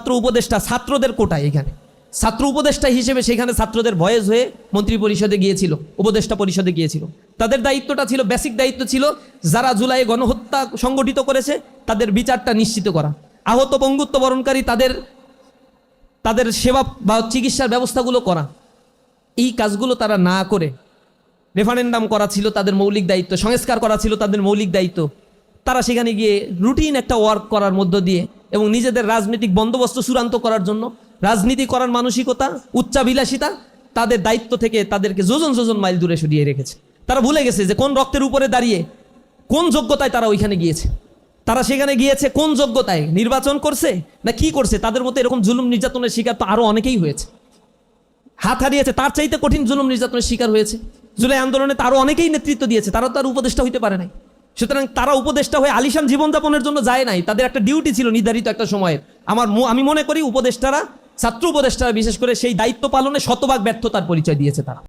ছাত্র উপদেষ্টা ছাত্রদের কোটায়, এখানে ছাত্র উপদেষ্টা হিসেবে সেখানে ছাত্রদের ভয়েস হয়ে মন্ত্রী পরিষদে গিয়েছিল, উপদেষ্টা পরিষদে গিয়েছিল। তাদের দায়িত্বটা ছিল, বেসিক দায়িত্ব ছিল, যারা জুলাই গণহত্যা সংগঠিত করেছে তাদের বিচারটা নিশ্চিত করা, আহত পঙ্গুত্ব বরণকারী তাদের সেবা বা চিকিৎসার ব্যবস্থাগুলো করা। এই কাজগুলো তারা না করে রেফারেন্ডাম করা ছিল তাদের মৌলিক দায়িত্ব, সংস্কার করা ছিল তাদের মৌলিক দায়িত্ব। তারা সেখানে গিয়ে রুটিন একটা ওয়ার্ক করার মধ্য দিয়ে এবং নিজেদের রাজনৈতিক বন্দোবস্ত চূড়ান্ত করার জন্য, রাজনীতি করার মানসিকতা, উচ্চাভিলাষিতা, তাদের দায়িত্ব থেকে তাদেরকে যোজন যোজন মাইল দূরে সরিয়ে রেখেছে। তারা ভুলে গেছে যে কোন রক্তের উপরে দাঁড়িয়ে, কোন যোগ্যতায় তারা ওইখানে গিয়েছে। তারা সেখানে গিয়েছে কোন যোগ্যতায়, নির্বাচন করছে না কি করছে। তাদের মতো এরকম জুলুম নির্যাতনের শিকার তো আরো অনেকেই হয়েছে, হাত হারিয়েছে, তার চাইতে কঠিন জুলুম নির্যাতনের শিকার হয়েছে। জুলাই আন্দোলনে তারও অনেকেই নেতৃত্ব দিয়েছে, তারা তো আর উপদেষ্টা হইতে পারে নাই। সুতরাং তারা উপদেষ্টা হয়ে আলিশান জীবনযাপনের জন্য যায় নাই, তাদের একটা ডিউটি ছিল নির্ধারিত একটা সময়ের। আমি মনে করি উপদেষ্টারা, ছাত্র উপদেষ্টারা বিশেষ করে সেই দায়িত্ব পালনে শতভাগ ব্যর্থতার পরিচয় দিয়েছে তারা।